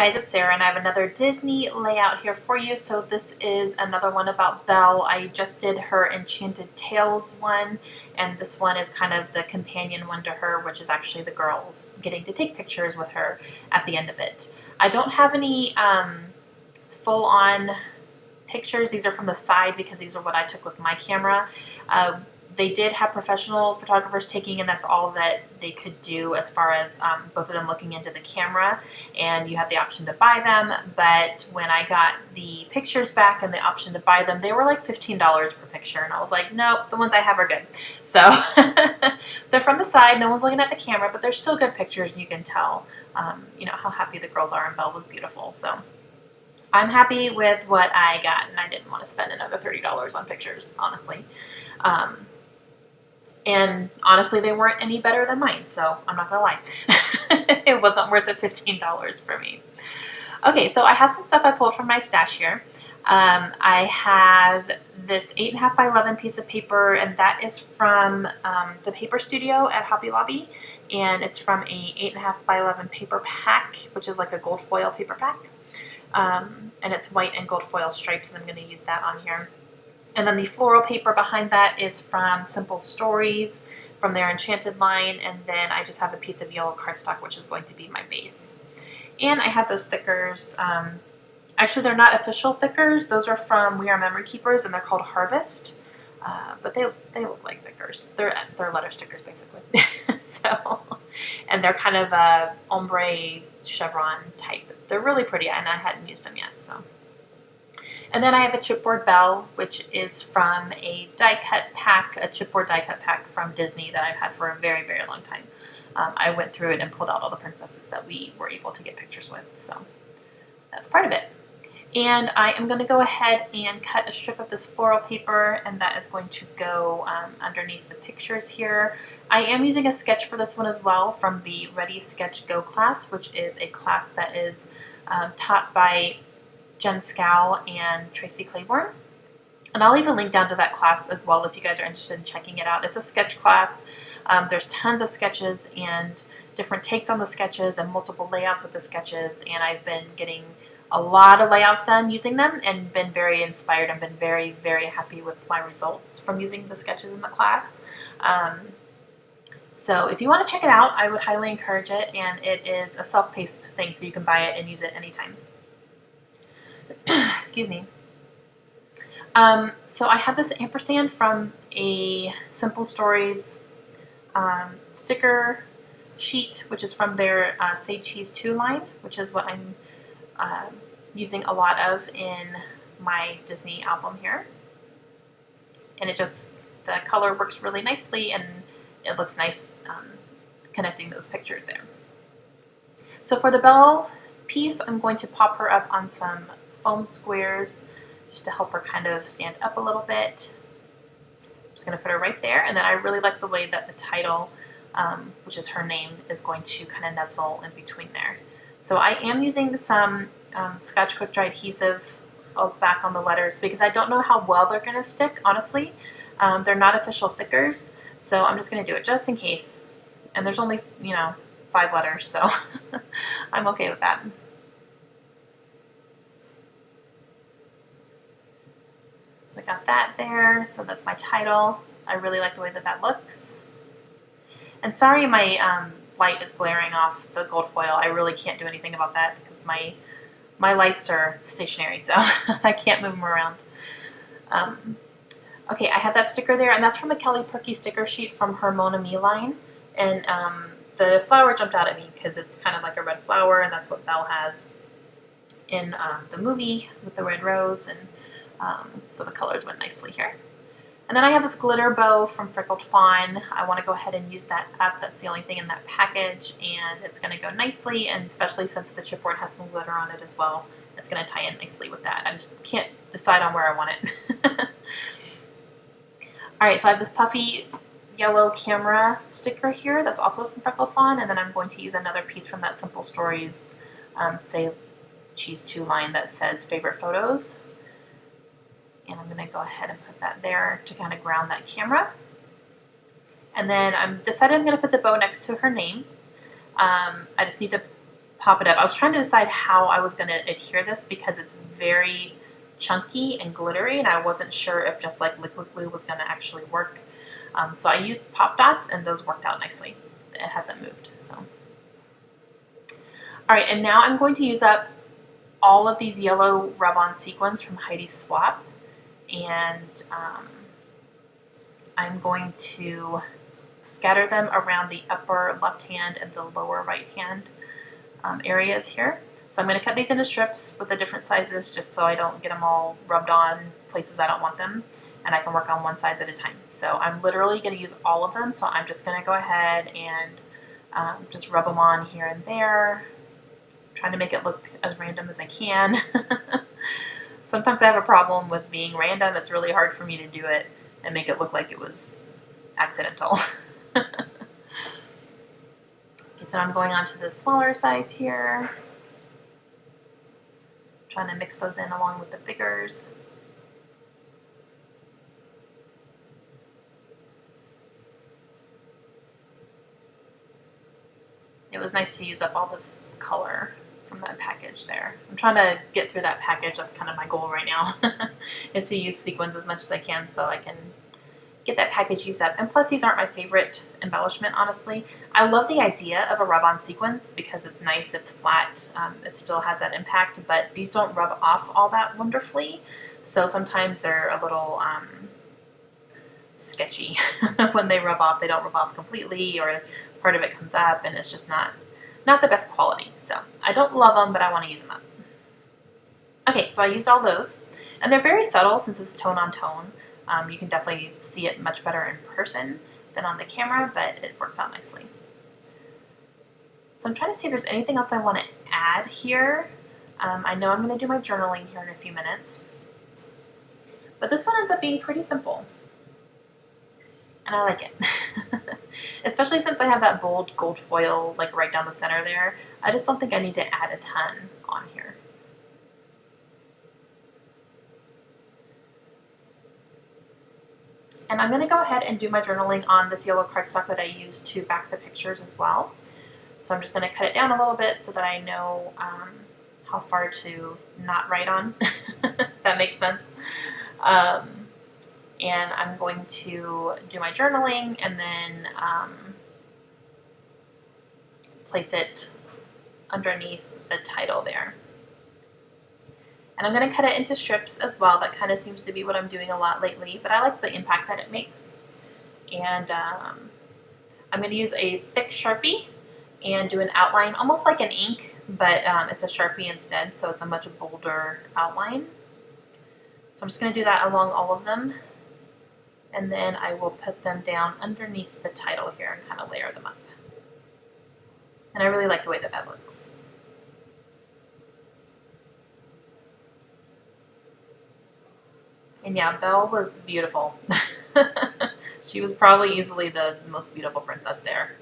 guys, it's Sarah, and I have another Disney layout here for you. So this is another one about Belle. I just did her Enchanted Tales one, and this one is kind of the companion one to her, which is actually the girls getting to take pictures with her at the end of it. I don't have any full-on pictures. These are from the side because these are what I took with my camera. They did have professional photographers taking, and that's all that they could do as far as both of them looking into the camera, and you have the option to buy them. But when I got the pictures back and the option to buy them, they were like $15 per picture, and I was like, nope, the ones I have are good. So they're from the side, no one's looking at the camera, but they're still good pictures, and you can tell you know, how happy the girls are, and Belle was beautiful. So I'm happy with what I got, and I didn't want to spend another $30 on pictures, honestly. And honestly, they weren't any better than mine, so I'm not gonna lie. It wasn't worth the $15 for me. Okay, so I have some stuff I pulled from my stash here. I have this 8.5 by 11 piece of paper, and that is from the paper studio at Hobby Lobby, and it's from a 8.5 by 11 paper pack, which is like a gold foil paper pack. And it's white and gold foil stripes, and I'm going to use that on here. And then the floral paper behind that is from Simple Stories, from their Enchanted line, and then I just have a piece of yellow cardstock, which is going to be my base. And I have those stickers. Actually, they're not official stickers. Those are from We Are Memory Keepers, and they're called Harvest. But they look like stickers. They're letter stickers, basically. And they're kind of a ombre chevron type. They're really pretty, and I hadn't used them yet, so. And then I have a chipboard Belle, which is from a die cut pack, a chipboard die cut pack from Disney that I've had for a very, very long time. I went through it and pulled out all the princesses that we were able to get pictures with, so that's part of it. And I am going to go ahead and cut a strip of this floral paper, and that is going to go underneath the pictures here. I am using a sketch for this one as well from the Ready Sketch Go class, which is a class that is taught by Jen Scow and Tracy Claiborne. And I'll leave a link down to that class as well if you guys are interested in checking it out. It's a sketch class. There's tons of sketches and different takes on the sketches and multiple layouts with the sketches, and I've been getting a lot of layouts done using them and been very inspired and been very, very happy with my results from using the sketches in the class. So if you want to check it out, I would highly encourage it, and it is a self-paced thing, so you can buy it and use it anytime. Excuse me. So I have this ampersand from a Simple Stories sticker sheet, which is from their Say Cheese 2 line, which is what I'm using a lot of in my Disney album here. And it just, the color works really nicely, and it looks nice connecting those pictures there. So for the Belle piece, I'm going to pop her up on some foam squares just to help her kind of stand up a little bit. I'm just going to put her right there, and then I really like the way that the title, which is her name, is going to kind of nestle in between there. So I am using some Scotch Quick Dry adhesive back on the letters because I don't know how well they're going to stick, honestly. They're not official thickers, so I'm just going to do it just in case. And there's only, you know, 5 letters, so I'm okay with that. So I got that there, so that's my title. I really like the way that that looks. And sorry my light is glaring off the gold foil. I really can't do anything about that because my lights are stationary, so I can't move them around. Okay, I have that sticker there, and that's from a Kelly Perky sticker sheet from her Mona Me line. And the flower jumped out at me because it's kind of like a red flower, and that's what Belle has in the movie with the red rose, and so the colors went nicely here. And then I have this glitter bow from Freckled Fawn. I want to go ahead and use that up. That's the only thing in that package, and it's going to go nicely, and especially since the chipboard has some glitter on it as well, it's going to tie in nicely with that. I just can't decide on where I want it. Alright, so I have this puffy yellow camera sticker here that's also from Freckled Fawn, and then I'm going to use another piece from that Simple Stories Say Cheese 2 line that says Favorite Photos. And I'm going to go ahead and put that there to kind of ground that camera. And then I'm decided I'm going to put the bow next to her name. I just need to pop it up. I was trying to decide how I was going to adhere this because it's very chunky and glittery, and I wasn't sure if just like liquid glue was going to actually work. So I used pop dots, and those worked out nicely. It hasn't moved. So, all right, and now I'm going to use up all of these yellow rub-on sequins from Heidi's Swap, and I'm going to scatter them around the upper left hand and the lower right hand areas here. So I'm going to cut these into strips with the different sizes just so I don't get them all rubbed on places I don't want them, and I can work on one size at a time. So I'm literally going to use all of them, so I'm just going to go ahead and just rub them on here and there, trying to make it look as random as I can. Sometimes I have a problem with being random. It's really hard for me to do it and make it look like it was accidental. Okay, so I'm going on to the smaller size here. Trying to mix those in along with the biggers. It was nice to use up all this color from that package there. I'm trying to get through that package. That's kind of my goal right now, is to use sequins as much as I can so I can get that package used up. And plus, these aren't my favorite embellishment, honestly. I love the idea of a rub-on sequins because it's nice, it's flat, it still has that impact, but these don't rub off all that wonderfully. So sometimes they're a little sketchy. When they rub off, they don't rub off completely, or part of it comes up, and it's just not the best quality. So I don't love them, but I want to use them up. Okay, so I used all those, and they're very subtle since it's tone on tone. You can definitely see it much better in person than on the camera, but it works out nicely. So I'm trying to see if there's anything else I want to add here. I know I'm going to do my journaling here in a few minutes, but this one ends up being pretty simple, and I like it. Especially since I have that bold gold foil like right down the center there. I just don't think I need to add a ton on here. And I'm going to go ahead and do my journaling on this yellow cardstock that I used to back the pictures as well. So I'm just going to cut it down a little bit so that I know how far to not write on, if that makes sense. And I'm going to do my journaling and then place it underneath the title there. And I'm going to cut it into strips as well. That kind of seems to be what I'm doing a lot lately, but I like the impact that it makes. And I'm going to use a thick Sharpie and do an outline, almost like an ink, but it's a Sharpie instead, so it's a much bolder outline. So I'm just going to do that along all of them, and then I will put them down underneath the title here and kind of layer them up. And I really like the way that that looks. And yeah, Belle was beautiful. She was probably easily the most beautiful princess there.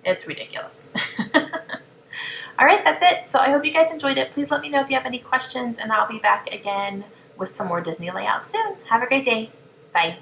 It's ridiculous. All right, that's it. So I hope you guys enjoyed it. Please let me know if you have any questions, and I'll be back again with some more Disney layouts soon. Have a great day. Bye.